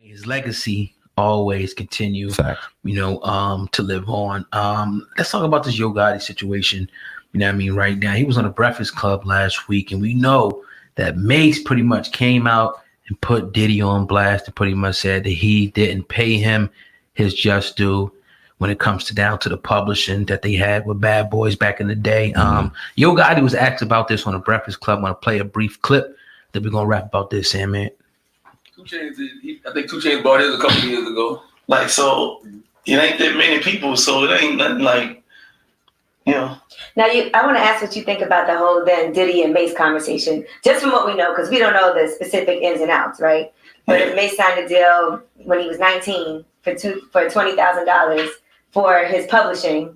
His legacy always continue, to live on. Let's talk about this Yo Gotti situation. You know what I mean? Right now, he was on the Breakfast Club last week, and we know that Mase pretty much came out and put Diddy on blast and pretty much said that he didn't pay him his just due when it comes down to the publishing that they had with Bad Boys back in the day. Yo Gotti was asked about this on the Breakfast Club. I'm going to play a brief clip that we're going to rap about this, SamAnt. I think 2 Chainz bought his a couple years ago. Like, so it ain't that many people, so it ain't nothing like, you know. Now, I want to ask what you think about the whole then Diddy and Mase conversation, just from what we know, because we don't know the specific ins and outs, right? But if Mase signed a deal when he was 19 for $20,000 for his publishing,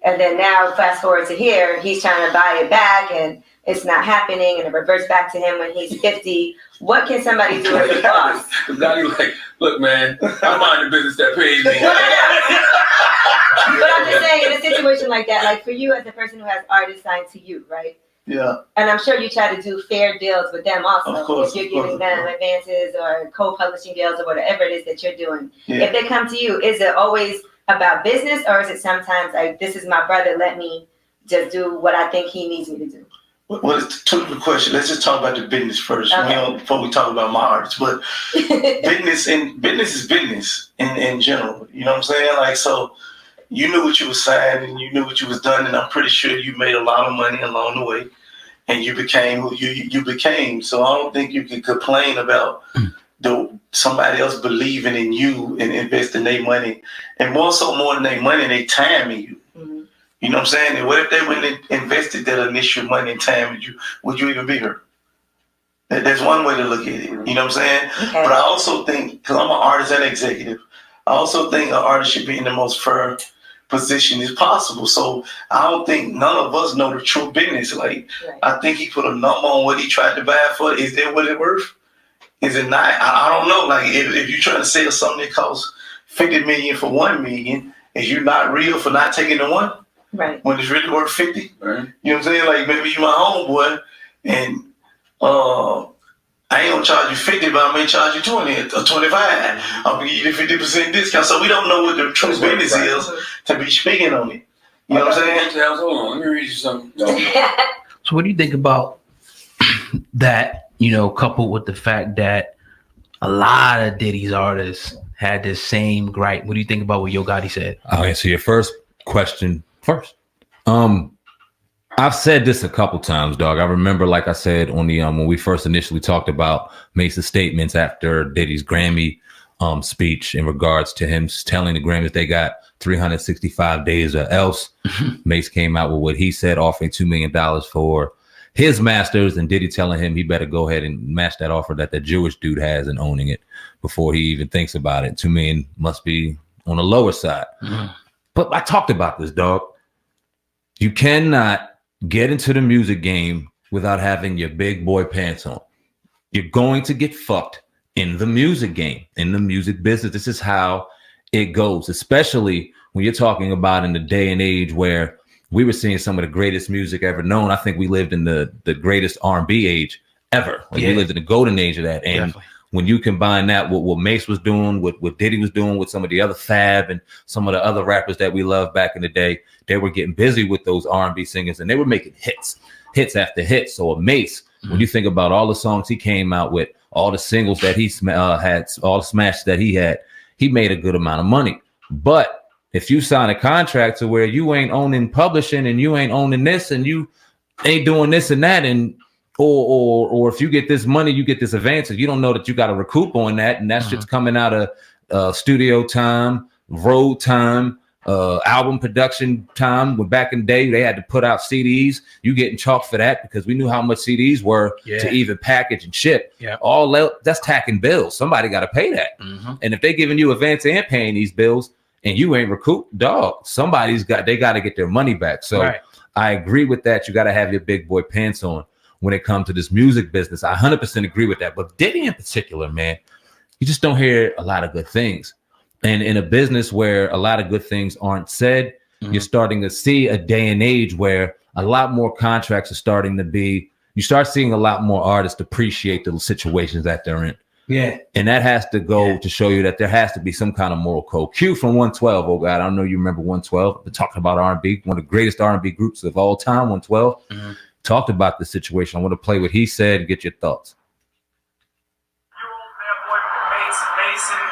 and then now fast forward to here, he's trying to buy it back, and it's not happening, and it reverts back to him when he's 50. What can somebody do as a boss? Because now you're like, look, man, I'm mind the business that pays me. But I'm just saying, in a situation like that, like for you as the person who has artists signed to you, right? Yeah. And I'm sure you try to do fair deals with them also. Of course, if you're giving them advances or co-publishing deals or whatever it is that you're doing. Yeah. If they come to you, is it always about business, or is it sometimes like, this is my brother, let me just do what I think he needs me to do? Well, it's a two-different question. Let's just talk about the business first, before we talk about my artists. But business is business in general. You know what I'm saying? Like, so you knew what you was signed and you knew what you was done, and I'm pretty sure you made a lot of money along the way, and you became who you became. So I don't think you can complain about somebody else believing in you and investing their money, and more than their money, their time in you. You know what I'm saying? And what if they went and invested that initial money and time in you? Would you even be here? That's one way to look at it. You know what I'm saying? Okay. But I also think, because I'm an artist and executive, I also think an artist should be in the most fair position as possible. So I don't think none of us know the true business. Like, I think he put a number on what he tried to buy it for. Is that what it's worth? Is it not? I don't know. Like, if you're trying to sell something that costs $50 million for $1 million, is you not real for not taking the one? Right. When it's really worth 50. Right. You know what I'm saying? Like, maybe you my homeboy, and I ain't gonna charge you 50, but I may charge you 20 or 25. I'm gonna give you the 50% discount. So we don't know what the true business is to be speaking on it. You know what I'm saying? Hold on, let me read you something. So what do you think about that, coupled with the fact that a lot of Diddy's artists had this same gripe? What do you think about what Yo Gotti said? I'll answer your first question first. I've said this a couple times, dog. I remember, like I said on the when we first initially talked about Mase's statements after Diddy's Grammy speech in regards to him telling the Grammys they got 365 days or else. Mase came out with what he said, offering $2 million for his masters, and Diddy telling him he better go ahead and match that offer that the Jewish dude has and owning it before he even thinks about it. $2 million must be on the lower side. But I talked about this, dog. You cannot get into the music game without having your big boy pants on. You're going to get fucked in the music game, in the music business. This is how it goes, especially when you're talking about in the day and age where we were seeing some of the greatest music ever known. I think we lived in the greatest R&B age ever. We lived in the golden age of that. And when you combine that with what Mase was doing, what Diddy was doing, with some of the other Fab and some of the other rappers that we loved back in the day, they were getting busy with those R&B singers and they were making hits after hits. So a Mase, when you think about all the songs he came out with, all the singles that he had, all the smash that he had, he made a good amount of money. But if you sign a contract to where you ain't owning publishing and you ain't owning this and you ain't doing this and that, and or if you get this money, you get this advance, and you don't know that you got to recoup on that, and that's just coming out of studio time, road time, album production time. When back in the day they had to put out CDs, you getting chalked for that because we knew how much CDs were to even package and ship. All that's tacking bills. Somebody got to pay that. And if they giving you advance and paying these bills and you ain't recouped, dog, they got to get their money back. So I agree with that. You got to have your big boy pants on when it comes to this music business. I 100% agree with that. But Diddy in particular, man, you just don't hear a lot of good things. And in a business where a lot of good things aren't said, you're starting to see a day and age where a lot more contracts are starting to be, you start seeing a lot more artists appreciate the situations that they're in. Yeah. And that has to go to show you that there has to be some kind of moral code. Q from 112, oh God, I don't know you remember 112. We're talking about R&B, one of the greatest R&B groups of all time, 112. Talked about the situation. I want to play what he said and get your thoughts. Mase and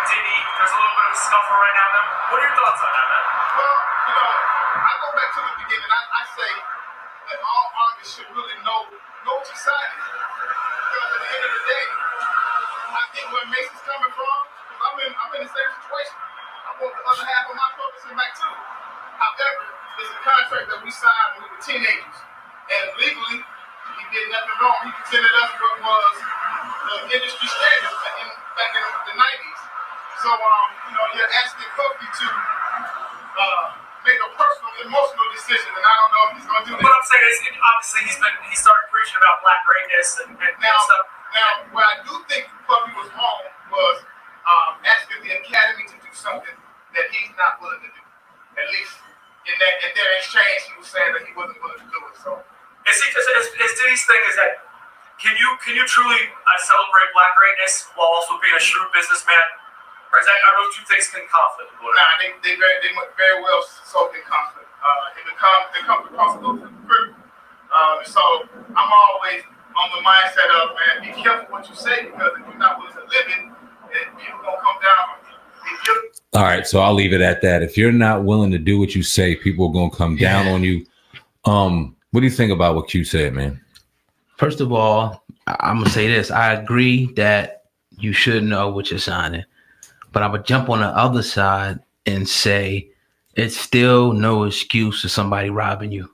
Diddy, there's a little bit of a scuffle right now. What are your thoughts on that, man? Well, you know, I go back to the beginning. I say that all artists should really know what you're signing. Because at the end of the day, I think where Mase is coming from, because I'm in the same situation. I want the other half of my publishing back too. However, it's a contract that we signed when we were teenagers. And legally, he did nothing wrong. He presented us what was the industry standard back in the 90s. So, you know, you're asking Puffy to make a personal, emotional decision, and I don't know if he's going to do that. What I'm saying is, obviously, he started preaching about black greatness and stuff. Now, what I do think Puffy was wrong was asking the Academy to do something that he's not willing to do. At least in their exchange, he was saying that he wasn't willing to do it. So, is Diddy's thing is that can you truly celebrate black greatness while also being a shrewd businessman? Or is that, are those two things in conflict? Nah, they very well so in conflict. They come across a little critical. So I'm always on the mindset of, man, be careful what you say, because if you're not willing to live it, then people gonna come down on you. All right, so I'll leave it at that. If you're not willing to do what you say, people are gonna come down on you. What do you think about what Q said, man? First of all, I'm gonna say this. I agree that you should know what you're signing, but I would jump on the other side and say it's still no excuse for somebody robbing you.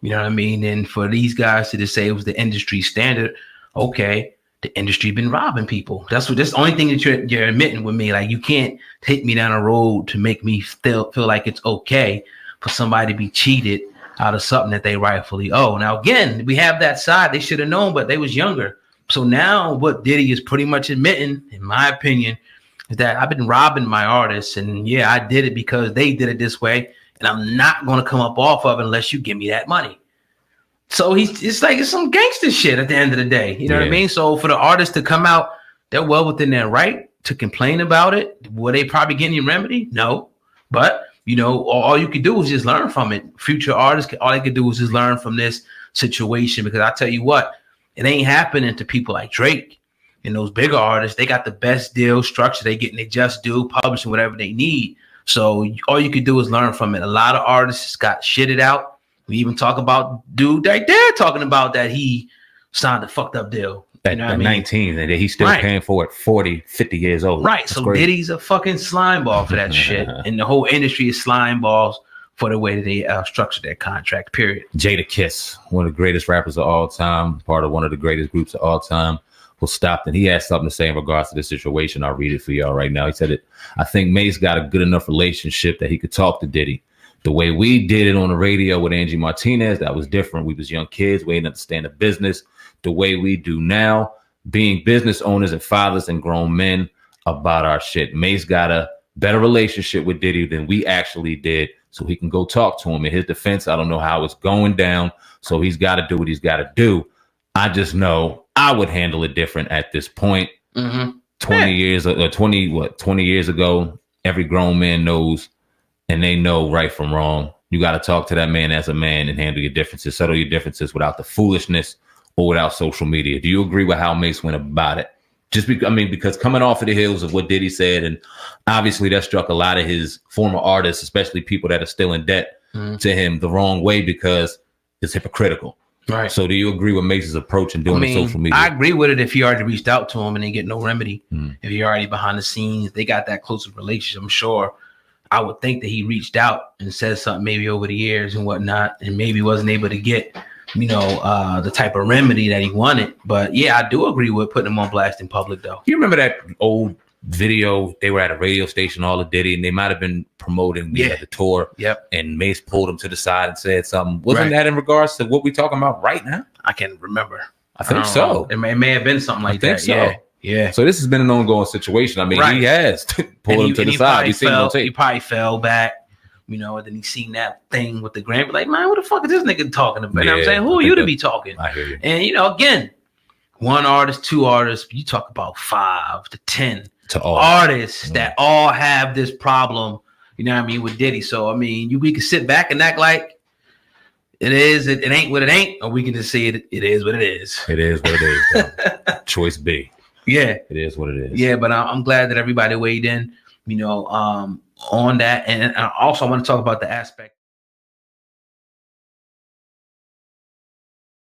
You know what I mean? And for these guys to just say it was the industry standard, okay, the industry been robbing people. That's the only thing that you're admitting with me. Like, you can't take me down a road to make me still feel like it's okay for somebody to be cheated out of something that they rightfully owe. Now, again, we have that side. They should have known, but they was younger. So now what Diddy is pretty much admitting, in my opinion, is that I've been robbing my artists, and yeah, I did it because they did it this way, and I'm not going to come up off of it unless you give me that money. So it's like it's some gangster shit at the end of the day. You know what I mean? So for the artists to come out, they're well within their right to complain about it. Were they probably getting a remedy? No. But, you know, all you could do is just learn from it. Future artists, all they could do is just learn from this situation, because I tell you what, it ain't happening to people like Drake and those bigger artists. They got the best deal structure. They getting they just do, publishing whatever they need. So all you could do is learn from it. A lot of artists got shitted out. We even talk about dude right there talking about that he signed a fucked up deal. At 19, and he's still paying for it 40, 50 years old. Right. That's so crazy. Diddy's a fucking slime ball for that shit. And the whole industry is slime balls for the way that they structure their contract, period. JadaKiss, one of the greatest rappers of all time, part of one of the greatest groups of all time, was stopped. And he had something to say in regards to this situation. I'll read it for y'all right now. He said, I think Mase got a good enough relationship that he could talk to Diddy. The way we did it on the radio with Angie Martinez, that was different. We was young kids. We didn't understand the business the way we do now, being business owners and fathers and grown men about our shit. Mase got a better relationship with Diddy than we actually did, so he can go talk to him. In his defense, I don't know how it's going down, so he's got to do what he's got to do. I just know I would handle it different at this point. 20 years ago, every grown man knows, and they know right from wrong. You got to talk to that man as a man and handle your differences, settle your differences without the foolishness or without social media. Do you agree with how Mase went about it? Because coming off of the heels of what Diddy said, and obviously that struck a lot of his former artists, especially people that are still in debt to him, the wrong way, because it's hypocritical. Right. So do you agree with Mase's approach in doing social media? I agree with it if he already reached out to him and they get no remedy. If he already behind the scenes, they got that close of relationship, I'm sure. I would think that he reached out and said something maybe over the years and whatnot, and maybe wasn't able to get, the type of remedy that he wanted. But yeah, I do agree with putting him on blast in public, though. You remember that old video? They were at a radio station, all of Diddy, and they might have been promoting the tour. Yep. And Mase pulled him to the side and said something. Wasn't that in regards to what we're talking about right now? I can't remember. I think so. It may have been something like that. So. Yeah. So this has been an ongoing situation. I mean, he has pulled him to the side. He probably fell back, and then he seen that thing with the Grammy. Like, man, what the fuck is this nigga talking about? You know what I'm saying? Who are you to be talking? I hear you. And, again, one artist, two artists. You talk about 5 to 10 to all artists that all have this problem. You know what I mean, with Diddy. So I mean, we can sit back and act like it is. It ain't what it ain't, or we can just say it. It is what it is. It is what it is. Choice B. Yeah, it is what it is. Yeah, but I'm glad that everybody weighed in. You know, on that, and I also want to talk about the aspect.